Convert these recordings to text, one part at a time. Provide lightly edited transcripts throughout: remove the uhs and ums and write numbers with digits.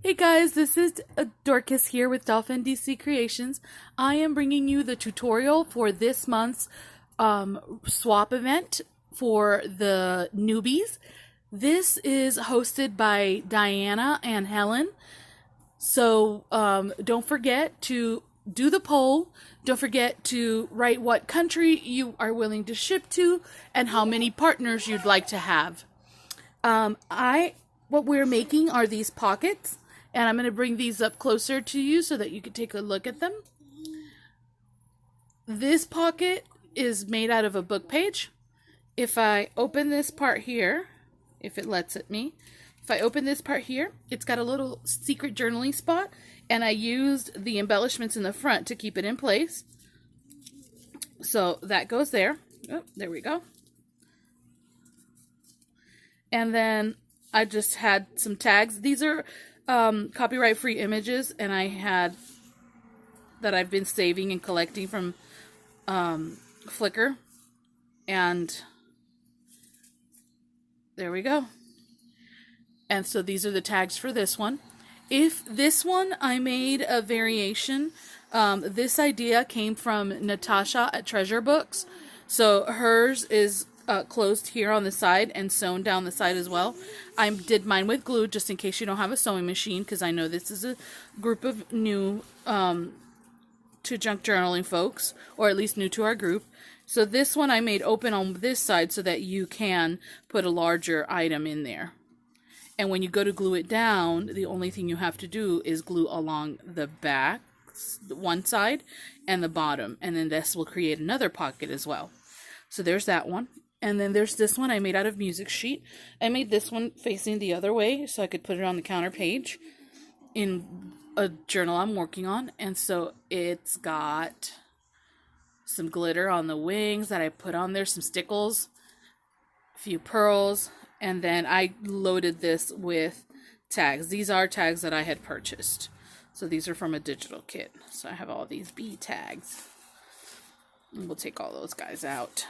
Hey guys, this is Dorcas here with Dolphin DC Creations. I am bringing you the tutorial for this month's swap event for the newbies. This is hosted by Diana and Helen. So don't forget to do the poll. Don't forget to write what country you are willing to ship to and how many partners you'd like to have. What we're making are these pockets, and I'm going to bring these up closer to you so that you can take a look at them. This pocket is made out of a book page. If I open this part here, if it lets it me, if I open this part here, it's got a little secret journaling spot, and I used the embellishments in the front to keep it in place. So that goes there. Oh, there we go. And then I just had some tags. These are copyright-free images, and I've been saving and collecting from Flickr. And there we go. And so these are the tags for this one. If this one, I made a variation. This idea came from Natasha at Treasure Books. So hers is closed here on the side and sewn down the side as well. I did mine with glue just in case you don't have a sewing machine, because I know this is a group of new to junk journaling folks, or at least new to our group. So this one I made open on this side so that you can put a larger item in there. And when you go to glue it down, the only thing you have to do is glue along the back, one side, and the bottom. And then this will create another pocket as well. So there's that one. And then there's this one I made out of music sheet. I made this one facing the other way so I could put it on the counter page in a journal I'm working on. And so it's got some glitter on the wings that I put on there, some stickles, a few pearls, and then I loaded this with tags. These are tags that I had purchased. So these are from a digital kit. So I have all these bee tags. And we'll take all those guys out.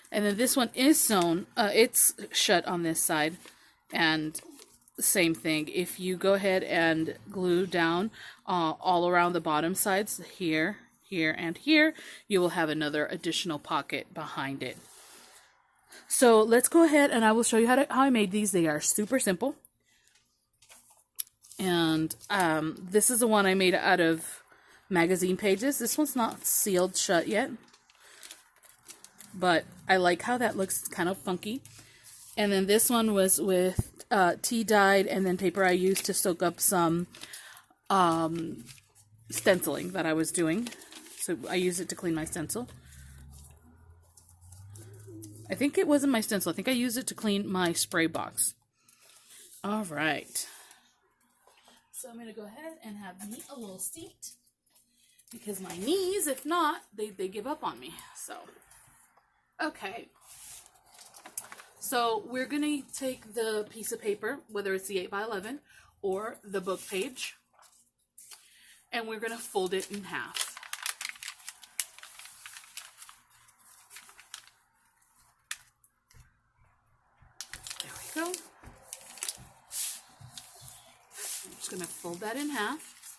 And then this one is sewn. It's shut on this side. And same thing. If you go ahead and glue down all around the bottom sides, here, here, and here, you will have another additional pocket behind it. So let's go ahead and I will show you how I made these. They are super simple. And this is the one I made out of magazine pages. This one's not sealed shut yet, but I like how that looks, kind of funky. And then this one was with tea dyed and then paper I used to soak up some stenciling that I was doing. So I used it to clean my stencil. I think it wasn't my stencil. I think I used it to clean my spray box. All right. So I'm going to go ahead and have me a little seat, because my knees, if not, they give up on me. So, okay. So we're going to take the piece of paper, whether it's the 8x11 or the book page, and we're going to fold it in half. Go. I'm just going to fold that in half,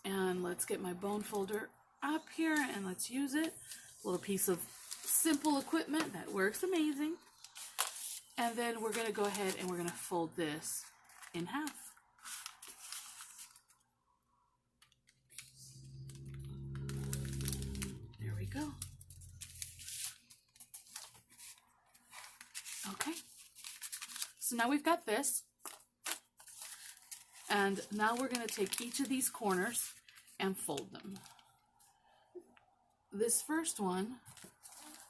and let's get my bone folder up here and let's use it. A little piece of simple equipment that works amazing. And then we're going to go ahead and we're going to fold this in half. There we go. Okay. So now we've got this, and now we're going to take each of these corners and fold them. This first one,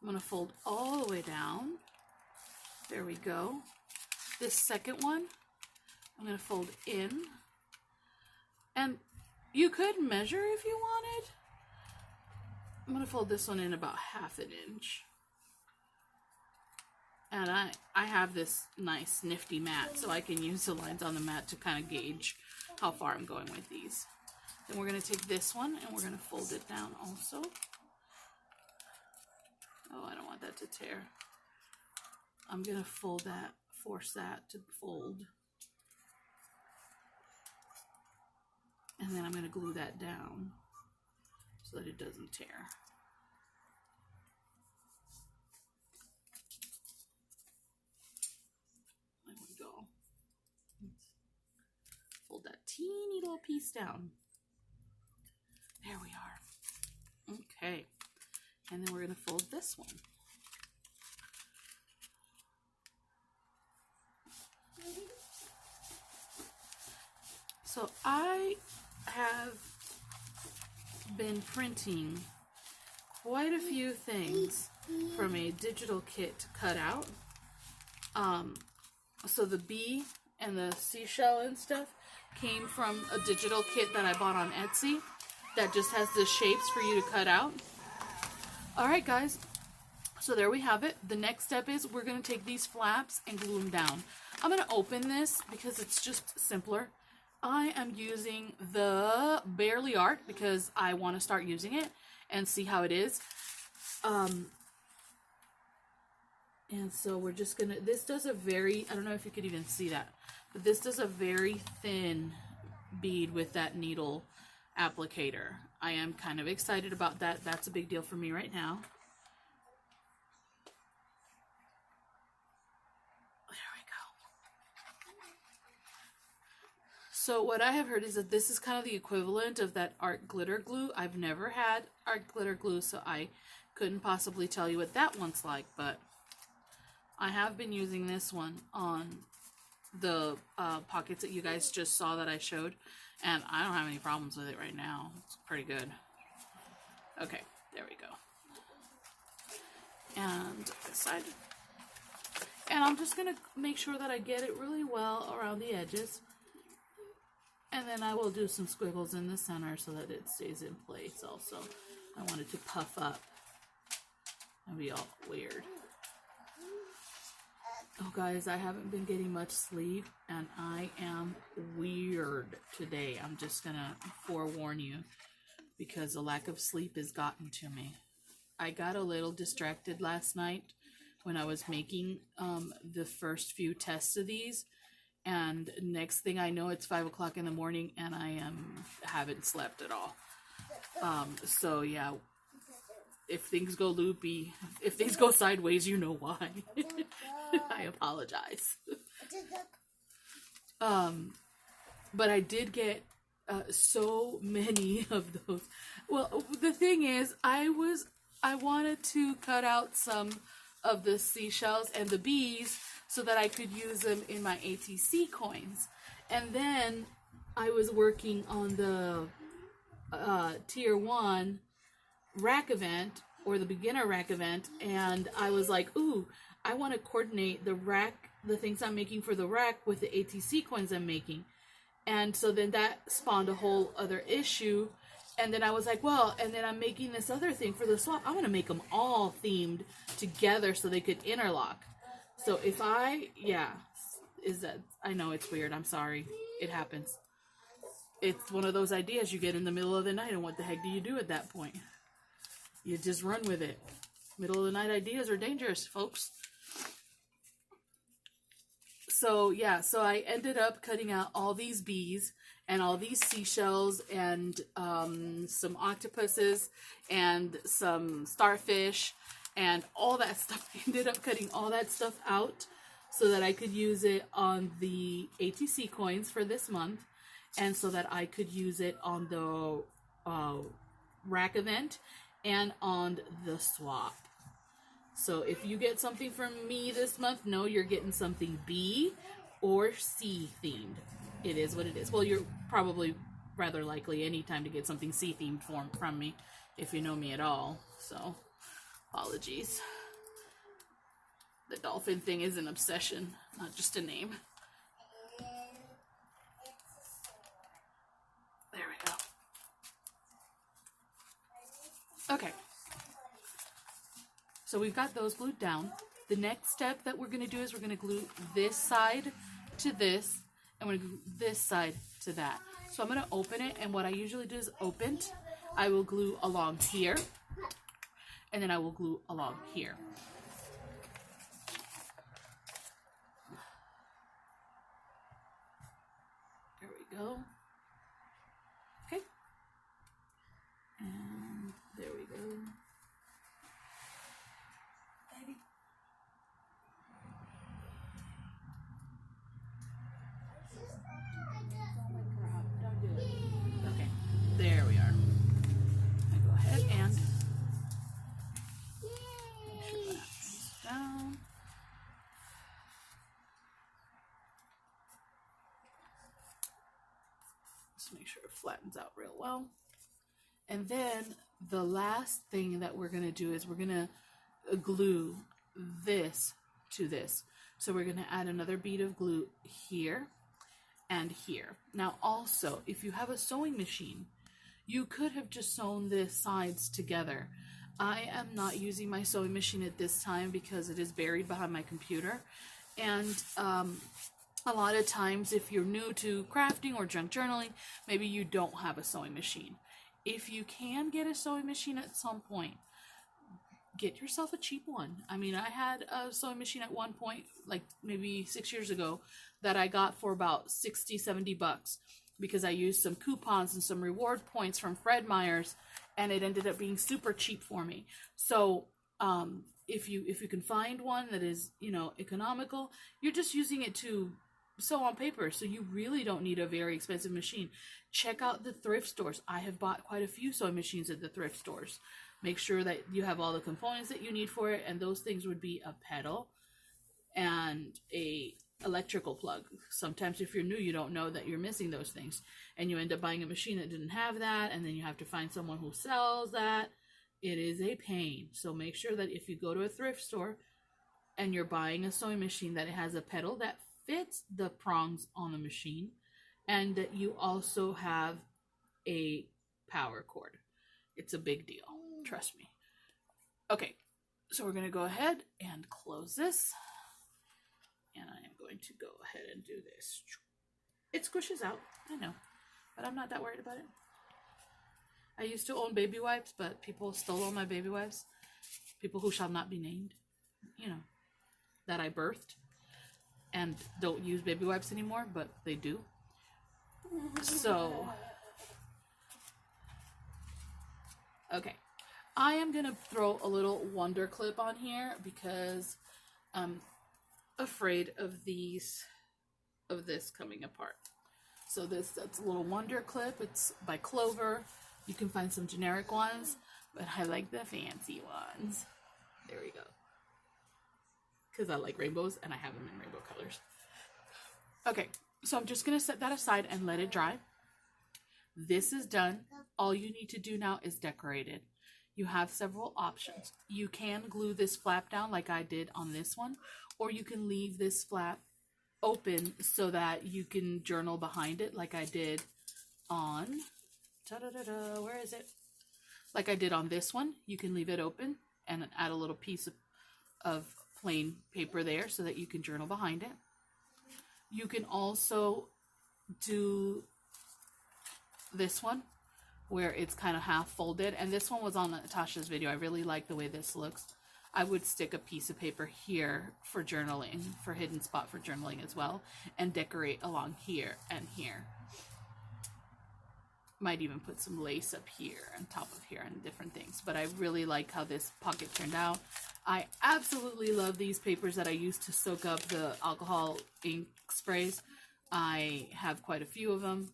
I'm going to fold all the way down. There we go. This second one, I'm going to fold in, and you could measure if you wanted. I'm going to fold this one in about 1/2 inch. And I have this nice nifty mat, so I can use the lines on the mat to kind of gauge how far I'm going with these. Then we're going to take this one and we're going to fold it down also. Oh, I don't want that to tear. I'm going to fold that, force that to fold. And then I'm going to glue that down so that it doesn't tear. There we go. Fold that teeny little piece down. There we are. Okay. And then we're going to fold this one. So I have been printing quite a few things from a digital kit cutout. So the bee and the seashell and stuff came from a digital kit that I bought on Etsy that just has the shapes for you to cut out. Alright guys, so there we have it. The next step is we're going to take these flaps and glue them down. I'm going to open this because it's just simpler. I am using the Barely Art because I want to start using it and see how it is. And so we're just going to, this does a very, I don't know if you could even see that, but this does a very thin bead with that needle applicator. I am kind of excited about that. That's a big deal for me right now. There we go. So what I have heard is that this is kind of the equivalent of that art glitter glue. I've never had art glitter glue, so I couldn't possibly tell you what that one's like, but I have been using this one on the pockets that you guys just saw that I showed, and I don't have any problems with it right now. It's pretty good. Okay, there we go. And this side. And I'm just going to make sure that I get it really well around the edges. And then I will do some squiggles in the center so that it stays in place also. I want it to puff up and be all weird. Oh guys, I haven't been getting much sleep and I am weird today. I'm just gonna forewarn you because the lack of sleep has gotten to me. I got a little distracted last night when I was making the first few tests of these, and next thing I know it's 5 o'clock in the morning and I haven't slept at all. So yeah, if things go loopy, if things go sideways, you know why. I apologize. But I did get so many of those. Well, the thing is, I wanted to cut out some of the seashells and the bees so that I could use them in my ATC coins. And then I was working on the tier 1 rack event, or the beginner rack event, and I was like, ooh, I want to coordinate the rack, the things I'm making for the rack with the ATC coins I'm making. And so then that spawned a whole other issue. And then I was like, well, and then I'm making this other thing for the swap. I want to make them all themed together so they could interlock. So if I, I know it's weird. I'm sorry. It happens. It's one of those ideas you get in the middle of the night, and what the heck do you do at that point? You just run with it. Middle of the night ideas are dangerous, folks. So yeah, so I ended up cutting out all these bees and all these seashells and some octopuses and some starfish and all that stuff. I ended up cutting all that stuff out so that I could use it on the ATC coins for this month, and so that I could use it on the rack event and on the swap. So if you get something from me this month, know you're getting something B or C themed. It is what it is. Well, you're probably rather likely anytime to get something C themed from me, if you know me at all. So, apologies. The dolphin thing is an obsession, not just a name. There we go. Okay. So we've got those glued down. The next step that we're going to do is we're going to glue this side to this, and we're going to glue this side to that. So I'm going to open it, and what I usually do is open it. I will glue along here, and then I will glue along here. There we go. Just make sure it flattens out real well. And then the last thing that we're going to do is we're going to glue this to this. So we're going to add another bead of glue here and here. Now also, if you have a sewing machine, you could have just sewn the sides together. I am not using my sewing machine at this time because it is buried behind my computer. And a lot of times, if you're new to crafting or junk journaling, maybe you don't have a sewing machine. If you can get a sewing machine at some point, get yourself a cheap one. I mean, I had a sewing machine at one point, like maybe 6 years ago, that I got for about $60-$70 because I used some coupons and some reward points from Fred Meyer's, and it ended up being super cheap for me. So if you can find one that is, you know, economical, you're just using it to sew on paper, so you really don't need a very expensive machine. Check out the thrift stores. I have bought quite a few sewing machines at the thrift stores. Make sure that you have all the components that you need for it, and those things would be a pedal and a electrical plug. Sometimes if you're new, you don't know that you're missing those things, and you end up buying a machine that didn't have that, and then you have to find someone who sells that. It is a pain. So make sure that if you go to a thrift store and you're buying a sewing machine, that it has a pedal that fits the prongs on the machine, and that you also have a power cord. It's a big deal, trust me. Okay, so we're going to go ahead and close this, and I am going to go ahead and do this. It squishes out, I know, but I'm not that worried about it. I used to own baby wipes, but people stole all my baby wipes. People who shall not be named, you know, that I birthed, and don't use baby wipes anymore, but they do. So, okay. I am going to throw a little wonder clip on here because I'm afraid of this coming apart. So that's a little wonder clip. It's by Clover. You can find some generic ones, but I like the fancy ones. There we go. Because I like rainbows, and I have them in rainbow colors. Okay, so I'm just going to set that aside and let it dry. This is done. All you need to do now is decorate it. You have several options. You can glue this flap down like I did on this one, or you can leave this flap open so that you can journal behind it like I did on... where is it? Like I did on this one. You can leave it open and add a little piece of plain paper there so that you can journal behind it. You can also do this one where it's kind of half folded, and this one was on Natasha's video. I really like the way this looks. I would stick a piece of paper here for journaling, for hidden spot for journaling as well, and decorate along here and here. Might even put some lace up here and top of here and different things, but I really like how this pocket turned out. I absolutely love these papers that I use to soak up the alcohol ink sprays. I have quite a few of them.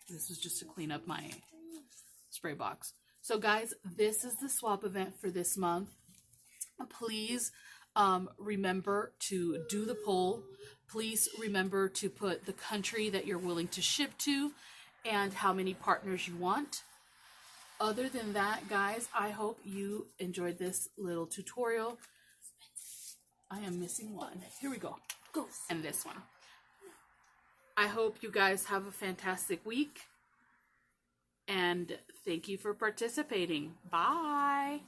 This was just to clean up my spray box. So guys, this is the swap event for this month. Please remember to do the poll. Please remember to put the country that you're willing to ship to and how many partners you want. Other than that, guys, I hope you enjoyed this little tutorial. I am missing one. Here we go. And this one. I hope you guys have a fantastic week. And thank you for participating. Bye.